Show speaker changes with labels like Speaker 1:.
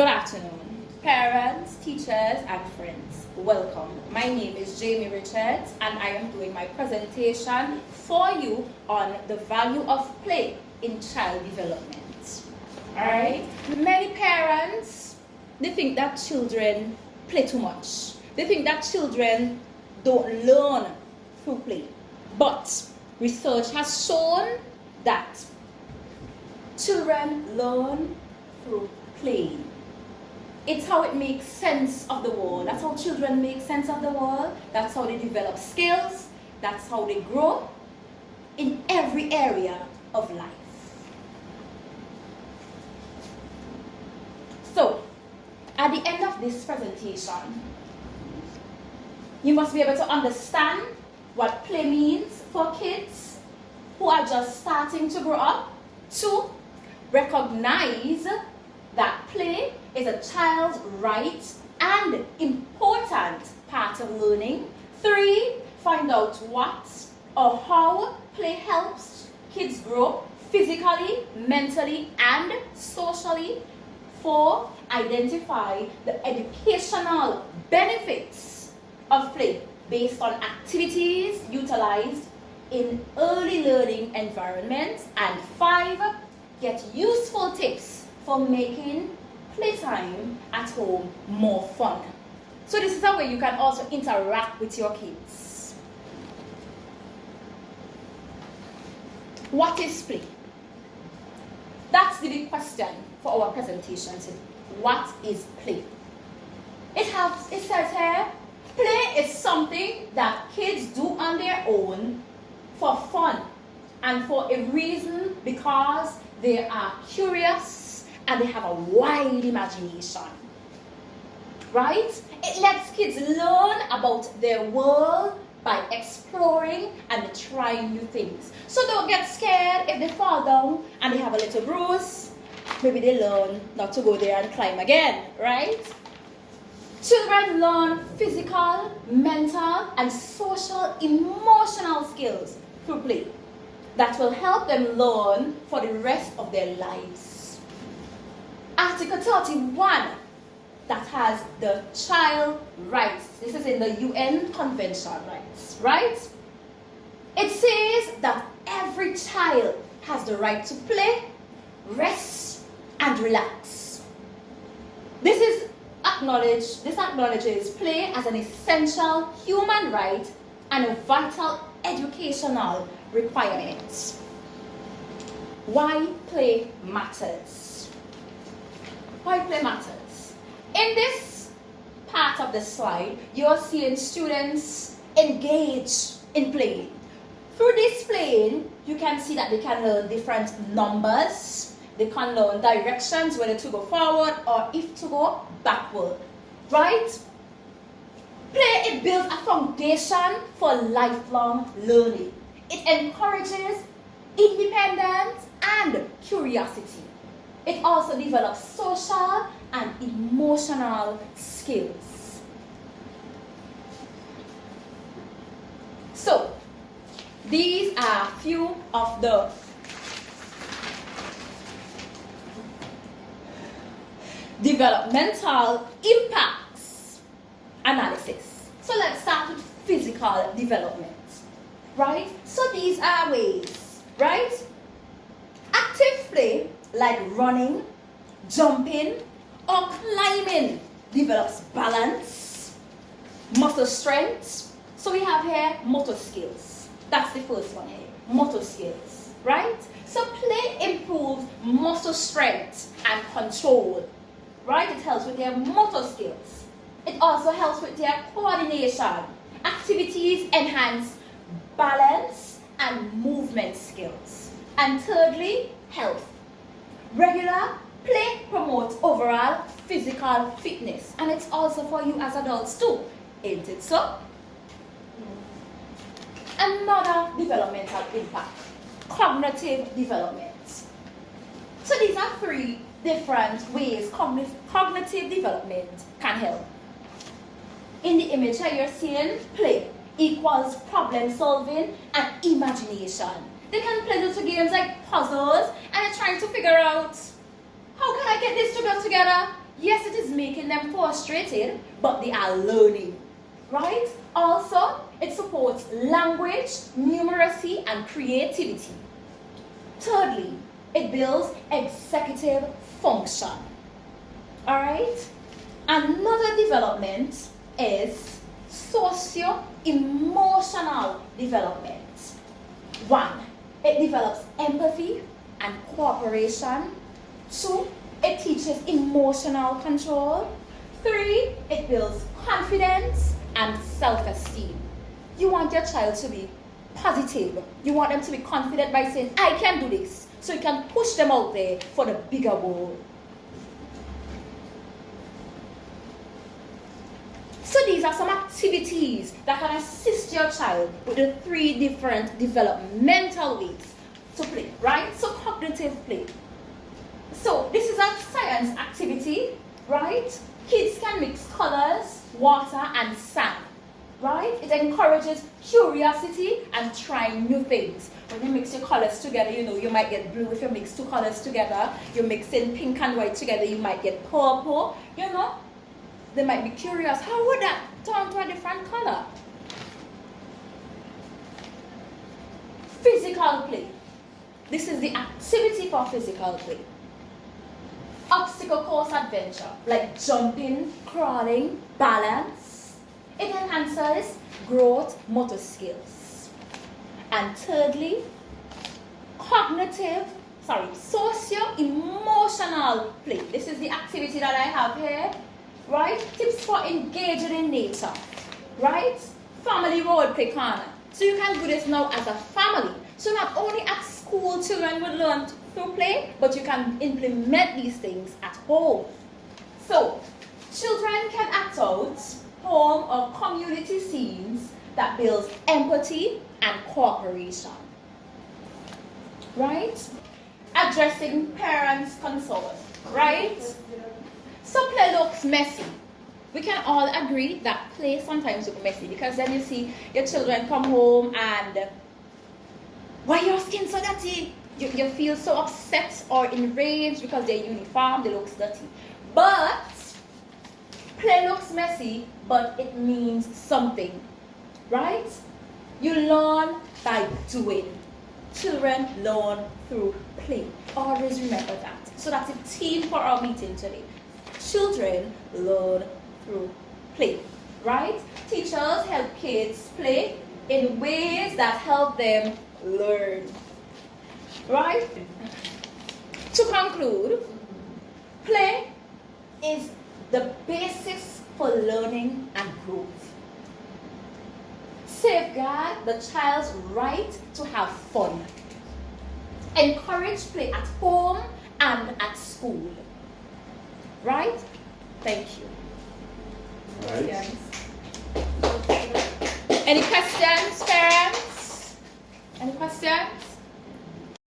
Speaker 1: Good afternoon, parents, teachers, and friends. Welcome. My name is Jamie Richards, and I am doing my presentation for you on the value of play in child development. Alright? Many parents, they think that children play too much. They think that children don't learn through play. But research has shown that children learn through playing. It's how it makes sense of the world. That's how children make sense of the world. That's how they develop skills. That's how they grow in every area of life. So, at the end of this presentation, you must be able to understand what play means for kids who are just starting to grow up. 2, recognize that play is a child's right and important part of learning. 3, find out what or how play helps kids grow physically, mentally, and socially. 4, identify the educational benefits of play based on activities utilized in early learning environments. And 5, get useful tips for making playtime at home more fun. So this is a way you can also interact with your kids. What is play? That's the big question for our presentation today. What is play? It says here, play is something that kids do on their own for fun and for a reason, because they are curious and they have a wide imagination. Right? It lets kids learn about their world by exploring and trying new things. So don't get scared if they fall down and they have a little bruise. Maybe they learn not to go there and climb again, right? Children learn physical, mental, and social, emotional skills through play that will help them learn for the rest of their lives. Article 31, that has the child rights. This is in the UN Convention rights, right? It says that every child has the right to play, rest, and relax. This acknowledges play as an essential human right and a vital educational requirement. Why play matters? Why play matters? In this part of the slide, you're seeing students engage in playing. Through this playing, you can see that they can learn different numbers. They can learn directions, whether to go forward or if to go backward. Right? Play, it builds a foundation for lifelong learning. It encourages independence and curiosity. It also develops social and emotional skills. So, these are a few of the developmental impacts analysis. So let's start with physical development, right? So these are ways, right? Active play like running, jumping, or climbing develops balance, muscle strength. So we have here motor skills. That's the first one here, motor skills, right? So play improves muscle strength and control, right? It helps with their motor skills. It also helps with their coordination. Activities enhance balance and movement skills. And thirdly, health. Regular play promotes overall physical fitness. And it's also for you as adults too, ain't it so? Another developmental impact, cognitive development. So these are 3 different ways cognitive development can help. In the image here, you're seeing play equals problem solving and imagination. They can play little games like puzzles and they're trying to figure out, how can I get this to go together? Yes, it is making them frustrated, but they are learning, right? Also, it supports language, numeracy, and creativity. Thirdly, it builds executive function. Alright? Another development is socio-emotional development. 1. It develops empathy and cooperation. 2. It teaches emotional control. 3. It builds confidence and self-esteem. You want your child to be positive. You want them to be confident by saying, I can do this. So you can push them out there for the bigger world. So these are some activities that can assist your child with the 3 different developmental ways to play, right? So cognitive play. So this is a science activity, right? Kids can mix colors, water, and sand, right? It encourages curiosity and trying new things. When you mix your colors together, you know, you might get blue if you mix 2 colors together. You're mixing pink and white together, you might get purple, you know. They might be curious, how would that turn to a different color? Physical play. This is the activity for physical play. Obstacle course adventure, like jumping, crawling, balance. It enhances growth motor skills. And thirdly, socio-emotional play. This is the activity that I have here, right? Tips for engaging in nature, right? Family role play corner. So you can do this now as a family. So not only at school children will learn through play, but you can implement these things at home. So children can act out home or community scenes that builds empathy and cooperation, right? Addressing parents' concern, right? So play looks messy. We can all agree that play sometimes looks messy, because then you see your children come home and why your skin so dirty? You feel so upset or enraged because their uniform, they look dirty. But play looks messy, but it means something, right? You learn by doing. Children learn through play. Always remember that. So that's a theme for our meeting today. Children learn through play, right? Teachers help kids play in ways that help them learn, right? To conclude, play is the basis for learning and growth. Safeguard the child's right to have fun. Encourage play at home and at school. Right? Thank you.
Speaker 2: Right.
Speaker 1: Yes. Any questions, parents? Any questions?